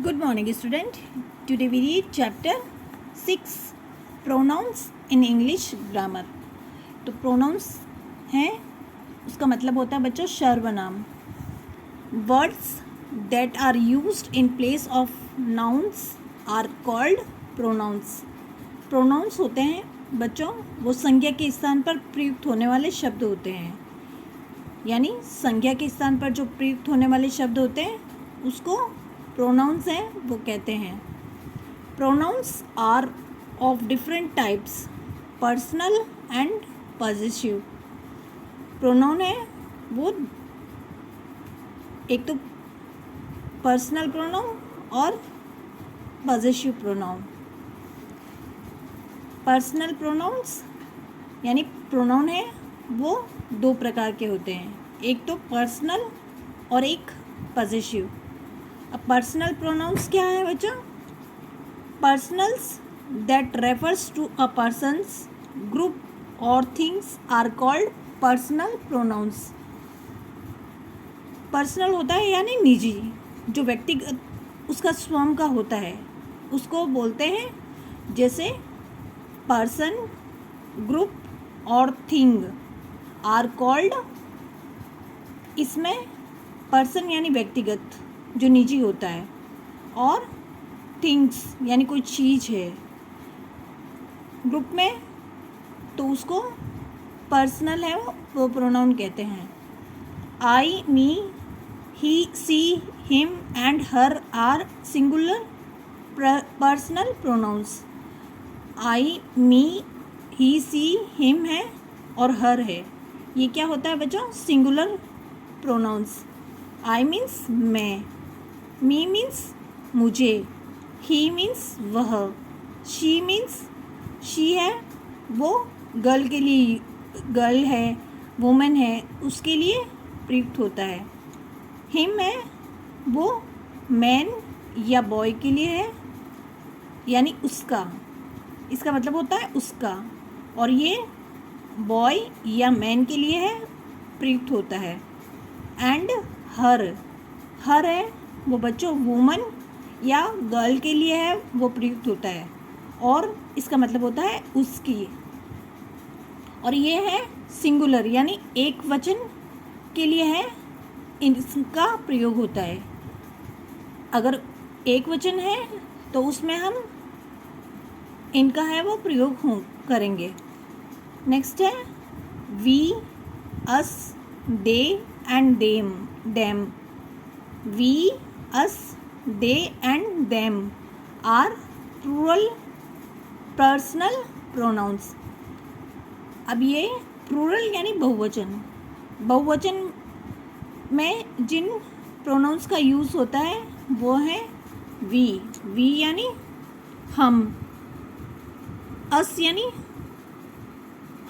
Good morning, student. Today we read chapter 6 pronouns in English grammar. तो pronouns हैं, उसका मतलब होता है बच्चों सर्वनाम. Words that are used in place of nouns are called pronouns. Pronouns होते हैं बच्चों वो संज्ञा के स्थान पर प्रयुक्त होने वाले शब्द होते हैं. यानी संज्ञा के स्थान पर जो प्रयुक्त होने वाले शब्द होते हैं उसको प्रोनाउंस हैं वो कहते हैं. Pronouns are of different types, personal and positive. Pronoun है वो एक तो पर्सनल प्रोनाउन और पॉजिटिव प्रोनाउन. पर्सनल प्रोनाउंस यानी प्रोनाउन है वो दो प्रकार के होते हैं, एक तो पर्सनल और एक पॉजिटिव. अब पर्सनल प्रोनाउंस क्या है बच्चों? Personals that refers to a persons, group और things are called personal pronouns. Personal होता है यानी निजी, जो व्यक्तिगत उसका स्वयं का होता है उसको बोलते हैं. जैसे पर्सन, ग्रुप और थिंग आर कॉल्ड. इसमें पर्सन यानी व्यक्तिगत जो निजी होता है और थिंग्स यानी कोई चीज़ है ग्रुप में तो उसको पर्सनल है वो प्रोनाउन कहते हैं. I, me, he, she, him and her are singular personal pronouns. I, me, he, she, him है और हर है, ये क्या होता है बच्चों? Singular pronounce. आई मीन्स मैं, मी मीन्स मुझे, ही मीन्स वह, शी मीन्स शी है वो गर्ल के लिए, गर्ल है, वुमेन है उसके लिए प्रयुक्त होता है. हिम है वो मैन या बॉय के लिए है यानी उसका, इसका मतलब होता है उसका. और ये बॉय या मैन के लिए है प्रयुक्त होता है. एंड हर, हर है वो बच्चों वुमन या गर्ल के लिए है वो प्रयुक्त होता है और इसका मतलब होता है उसकी. और ये है सिंगुलर यानी एक वचन के लिए है, इसका प्रयोग होता है. अगर एक वचन है तो उसमें हम इनका है वो प्रयोग करेंगे. नेक्स्ट है we, us, they and them. Them, we, us, they and them are plural personal pronouns. अब ये प्लूरल यानी बहुवचन, बहुवचन में जिन प्रोनाउंस का यूज़ होता है वो है वी. वी यानी हम, अस यानी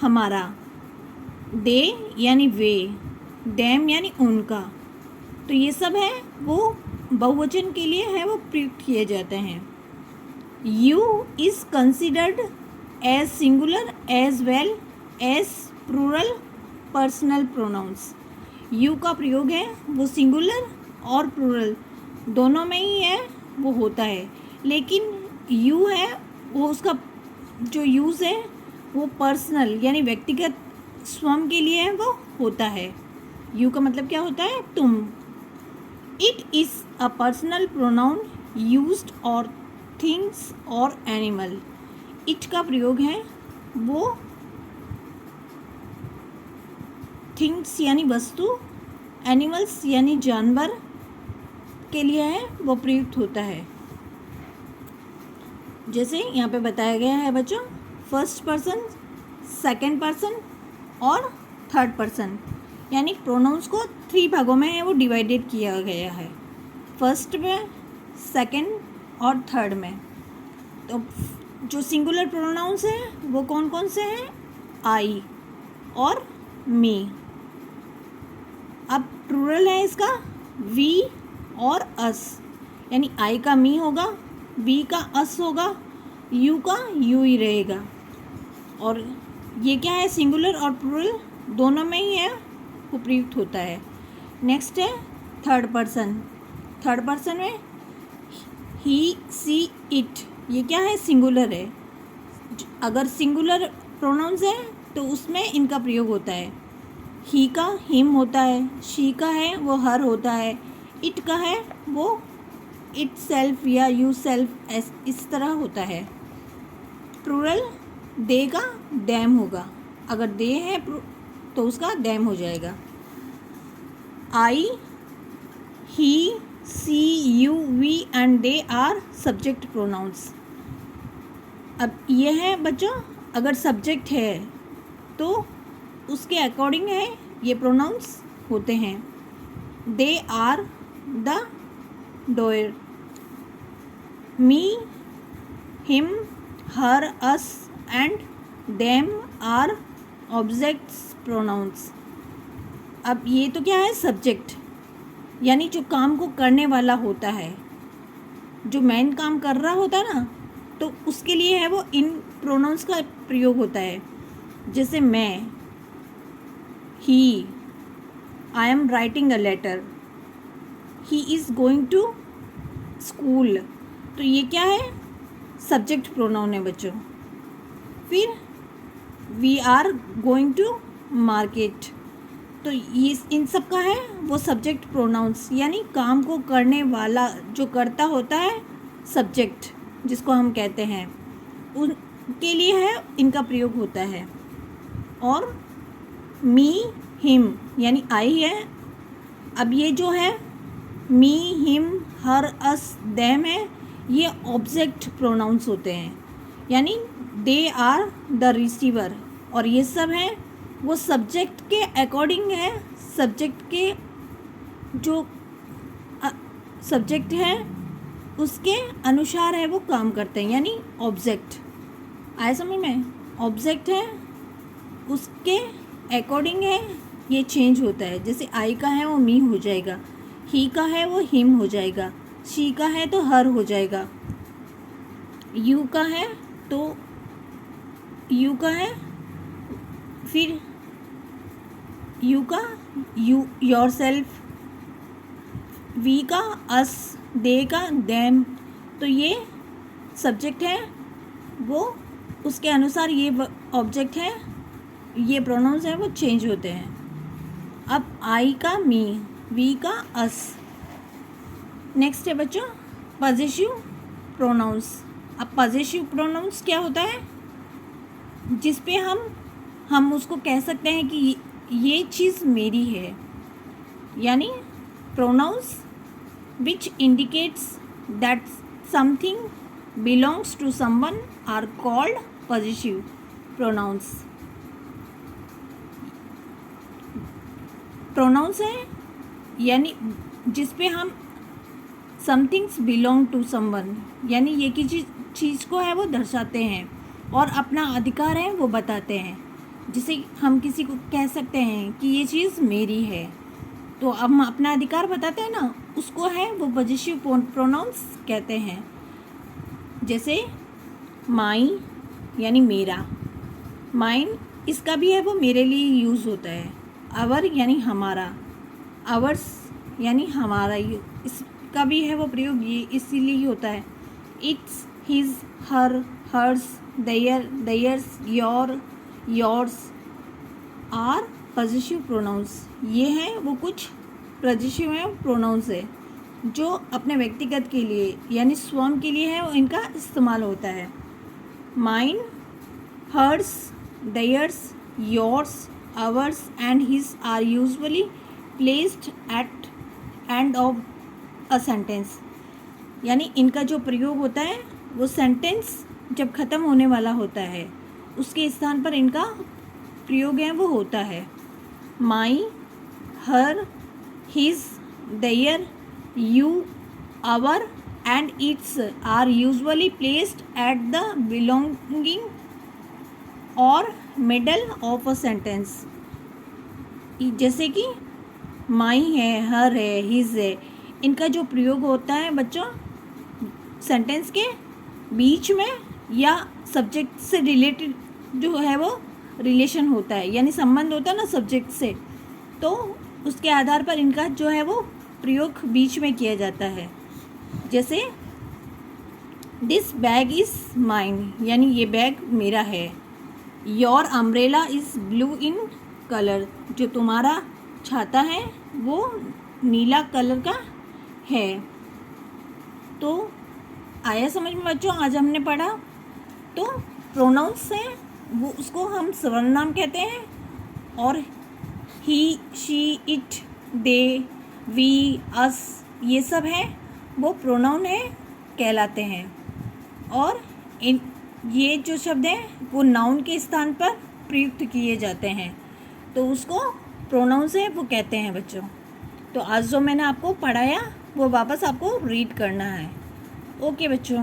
हमारा, दे यानी वे, देम यानी उनका. तो ये सब है वो बहुवचन के लिए है वो प्रयुक्त किए जाते हैं. You is considered as singular as well as plural personal pronouns. You का प्रयोग है वो सिंगुलर और प्लूरल दोनों में ही है वो होता है, लेकिन यू है वो उसका जो यूज़ है वो पर्सनल यानी व्यक्तिगत स्वयं के लिए है वो होता है. यू का मतलब क्या होता है? तुम. It is a personal pronoun used और थिंग्स और एनिमल. इट का प्रयोग है वो थिंग्स यानी वस्तु, एनिमल्स यानी जानवर के लिए है वो प्रयुक्त होता है. जैसे यहाँ पे बताया गया है बच्चों, फर्स्ट पर्सन, सेकंड पर्सन और थर्ड पर्सन, यानी प्रोनाउंस को 3 भागों में है वो डिवाइडेड किया गया है, फर्स्ट में, सेकंड और थर्ड में. तो जो सिंगुलर प्रोनाउंस हैं वो कौन कौन से हैं? आई और मी. अब प्लूरल है इसका वी और अस, यानी आई का मी होगा, वी का अस होगा, यू का यू ही रहेगा. और ये क्या है? सिंगुलर और प्लूरल दोनों में ही है वो प्रयुक्त होता है. नेक्स्ट है थर्ड पर्सन. थर्ड पर्सन में ही, सी, इट, ये क्या है? सिंगुलर है। अगर सिंगुलर प्रोनाउंस है तो उसमें इनका प्रयोग होता है। ही का हिम होता है, शी का है वो हर होता है, इट का है वो इट सेल्फ या यू सेल्फ इस तरह होता है। प्लूरल दे का डैम होगा, अगर दे है तो उसका डैम हो जाएगा। I, he, she, you, we and they are subject pronouns. अब ये है बच्चों, अगर सब्जेक्ट है तो उसके अकॉर्डिंग है ये प्रोनाउंस होते हैं। They are the doer, me, him, her, us and them are objects pronouns. अब ये तो क्या है? सब्जेक्ट, यानी जो काम को करने वाला होता है, जो मैन काम कर रहा होता है ना, तो उसके लिए है वो इन प्रोनाउंस का प्रयोग होता है। जैसे मैं, he, I am writing a letter, he is going to school, तो ये क्या है? सब्जेक्ट प्रोनाउन है बच्चों। फिर we are going to market, तो ये इन सब का है वो सब्जेक्ट प्रोनाउंस, यानी काम को करने वाला जो करता होता है सब्जेक्ट जिसको हम कहते हैं, उनके लिए है इनका प्रयोग होता है। और मी, हिम यानी आई है। अब ये जो है मी, हिम, हर, अस, देम है, ये ऑब्जेक्ट प्रोनाउंस होते हैं, यानी दे आर द रिसीवर, और ये सब हैं वो सब्जेक्ट के अकॉर्डिंग है, सब्जेक्ट के जो सब्जेक्ट है उसके अनुसार है वो काम करते हैं, यानी ऑब्जेक्ट। आए समझ में? ऑब्जेक्ट है उसके अकॉर्डिंग है ये चेंज होता है। जैसे आई का है वो मी हो जाएगा, ही का है वो हिम हो जाएगा, शी का है तो हर हो जाएगा, यू का है तो यू का है, फिर यू का यू, योर सेल्फ, वी का अस, दे का देम, तो ये सब्जेक्ट है वो उसके अनुसार ये ऑब्जेक्ट है, ये प्रोनाउंस है वो चेंज होते हैं। अब आई का मी, वी का अस। नेक्स्ट है बच्चों पॉजेसिव प्रोनाउंस। अब पॉजेसिव प्रोनाउंस क्या होता है? जिस पे हम उसको कह सकते हैं कि ये चीज़ मेरी है, यानी pronouns which indicates that something belongs to someone are called possessive pronouns. Pronouns है यानी जिस पे हम समथिंग्स बिलोंग टू समवन, यानी ये किसी चीज़ को है वो दर्शाते हैं और अपना अधिकार है वो बताते हैं। जिसे हम किसी को कह सकते हैं कि ये चीज़ मेरी है, तो अब हम अपना अधिकार बताते हैं ना, उसको है वो पॉजेसिव प्रोनाउंस कहते हैं। जैसे माई यानी मेरा, माइन इसका भी है वो मेरे लिए यूज़ होता है। आवर यानी हमारा, आवर्स यानी हमारा, इसका भी है वो प्रयोग ये इसीलिए ही होता है। Its, his, her, hers, their, theirs, your, yours are possessive pronouns. ये हैं वो कुछ पॉजेसिव हैं प्रोनाउंस है जो अपने व्यक्तिगत के लिए यानी स्वयं के लिए है वो इनका इस्तेमाल होता है। Mine, hers, theirs, yours, ours and his are usually placed at end of a sentence, यानी इनका जो प्रयोग होता है वो सेंटेंस जब ख़त्म होने वाला होता है उसके स्थान पर इनका प्रयोग है वो होता है। My, her, his, their, you, our and its are usually placed at the belonging और मिडल ऑफ अ सेंटेंस। जैसे कि माई है, हर है, हिज है, इनका जो प्रयोग होता है बच्चों सेंटेंस के बीच में या सब्जेक्ट से रिलेटेड जो है वो रिलेशन होता है, यानी संबंध होता है ना सब्जेक्ट से, तो उसके आधार पर इनका जो है वो प्रयोग बीच में किया जाता है। जैसे दिस बैग इज़ माइन, यानी ये बैग मेरा है। Your umbrella is blue in colour, जो तुम्हारा छाता है वो नीला कलर का है। तो आया समझ में बच्चों? आज हमने पढ़ा तो प्रोनाउंस हैं वो, उसको हम सर्वनाम कहते हैं, और ही, शी, इट, दे, वी, अस, ये सब है वो प्रोनाउन है कहलाते हैं। और ये जो शब्द हैं वो नाउन के स्थान पर प्रयुक्त किए जाते हैं, तो उसको प्रोनाउंस है वो कहते हैं बच्चों। तो आज जो मैंने आपको पढ़ाया वो वापस आपको रीड करना है। ओके बच्चों।